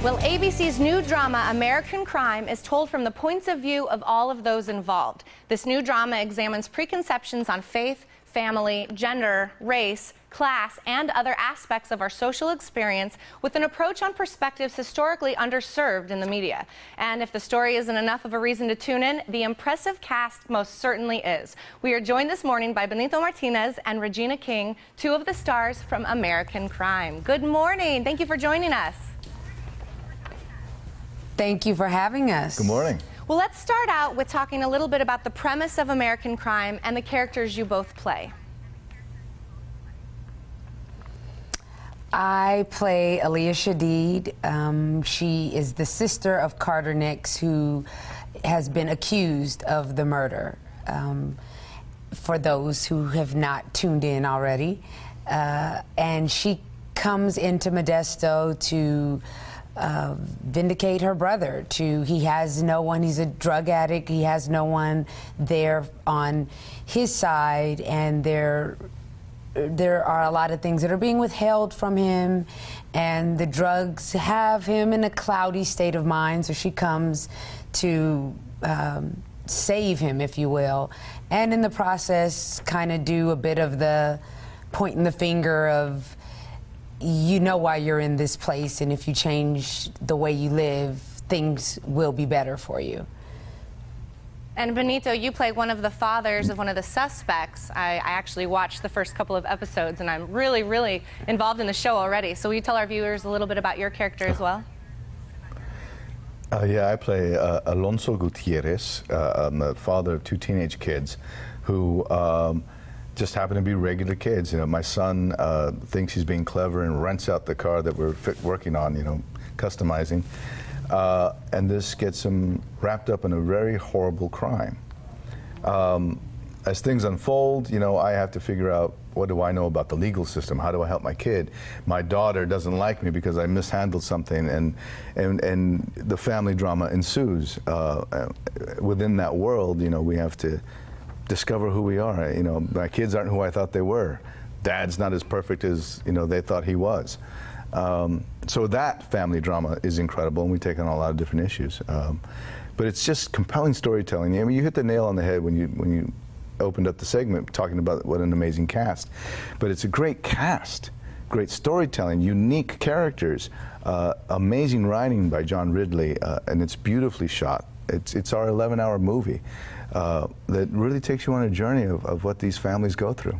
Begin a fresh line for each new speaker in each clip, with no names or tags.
Well, ABC's new drama, American Crime, is told from the points of view of all of those involved. This new drama examines preconceptions on faith, family, gender, race, class, and other aspects of our social experience with an approach on perspectives historically underserved in the media. And if the story isn't enough of a reason to tune in, the impressive cast most certainly is. We are joined this morning by Benito Martinez and Regina King, two of the stars from American Crime. Good morning. Thank you for joining us.
Thank you for having us.
Good morning.
Well, let's start out with talking a little bit about the premise of American Crime and the characters you both play.
I play Aliyah Shadid. She is the sister of Carter Nix, who has been accused of the murder, for those who have not tuned in already. And she comes into Modesto to vindicate her brother. He has no one, he's a drug addict, he has no one there on his side, and there are a lot of things that are being withheld from him, and the drugs have him in a cloudy state of mind, so she comes to save him, if you will, and in the process kind of do a bit of the pointing the finger of, you know why you're in this place, and if you change the way you live, things will be better for you.
And Benito, you play one of the fathers of one of the suspects. I actually watched the first couple of episodes, and I'm really, really involved in the show already. So will you tell our viewers a little bit about your character as well?
Yeah, I play Alonzo Gutiérrez. I'm the father of two teenage kids who just happen to be regular kids. You know, my son thinks he's being clever and rents out the car that we're working on, you know, customizing. And this gets him wrapped up in a very horrible crime. As things unfold, you know, I have to figure out, what do I know about the legal system? How do I help my kid? My daughter doesn't like me because I mishandled something, and the family drama ensues. Within that world, you know, we have to discover who we are. You know, my kids aren't who I thought they were. Dad's not as perfect as, you know, they thought he was. So that family drama is incredible, and we take on a lot of different issues. But it's just compelling storytelling. I mean, you hit the nail on the head when you opened up the segment talking about what an amazing cast. But it's a great cast, great storytelling, unique characters, amazing writing by John Ridley, and it's beautifully shot. It's our 11-hour movie that really takes you on a journey of what these families go through.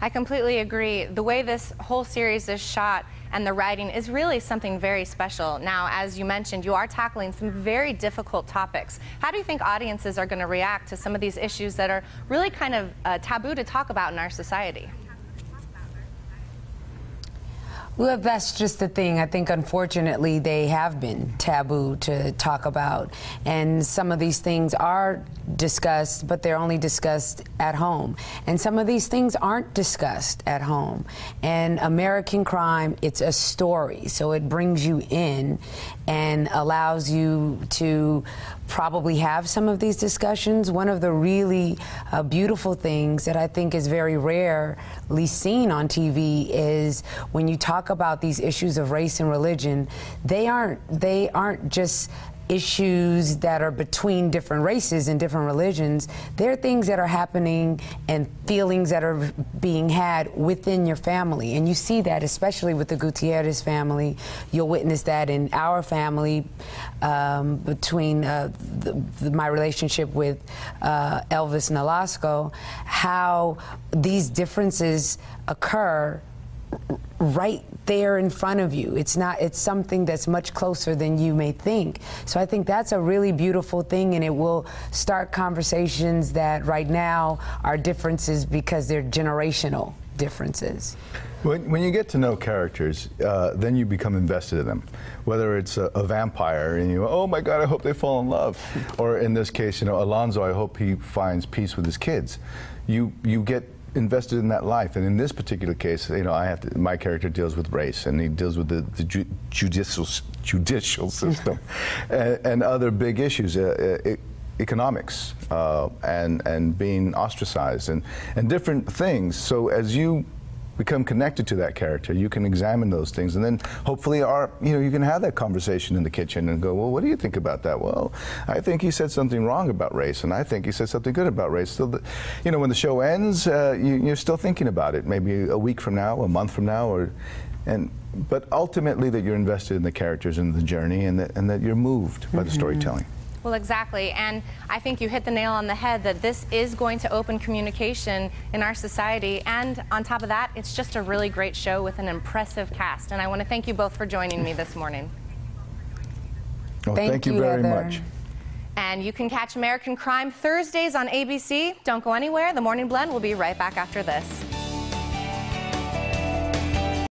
I completely agree. The way this whole series is shot and the writing is really something very special. Now, as you mentioned, you are tackling some very difficult topics. How do you think audiences are going to react to some of these issues that are really kind of taboo to talk about in our society?
Well, that's just the thing. I think, unfortunately, they have been taboo to talk about. And some of these things are discussed, but they're only discussed at home. And some of these things aren't discussed at home. And American Crime, it's a story. So it brings you in and allows you to probably have some of these discussions. One of the really beautiful things that I think is very rarely seen on TV is when you talk about these issues of race and religion, they aren't just issues that are between different races and different religions. They're things that are happening and feelings that are being had within your family. And you see that especially with the Gutiérrez family. You'll witness that in our family, between my relationship with Elvis Nolasco, how these differences occur right there in front of you. It's something that's much closer than you may think. So I think that's a really beautiful thing, and it will start conversations that right now are differences because they're generational differences.
When you get to know characters, then you become invested in them. Whether it's a vampire and you, oh my God, I hope they fall in love. Or in this case, you know, Alonzo, I hope he finds peace with his kids. You get invested in that life, and in this particular case, you know, my character deals with race, and he deals with the judicial system, and other big issues, economics, and being ostracized, and different things. So as you become connected to that character, you can examine those things, and then hopefully you can have that conversation in the kitchen and go, well, what do you think about that? Well, I think he said something wrong about race, and I think he said something good about race. Still, when the show ends, you're still thinking about it, maybe a week from now, a month from now, but ultimately that you're invested in the characters and the journey, and that you're moved by the storytelling.
Well, exactly, and I think you hit the nail on the head that this is going to open communication in our society, and on top of that, it's just a really great show with an impressive cast, and I want to thank you both for joining me this morning.
Well, thank you very much.
And you can catch American Crime Thursdays on ABC. Don't go anywhere. The Morning Blend will be right back after this.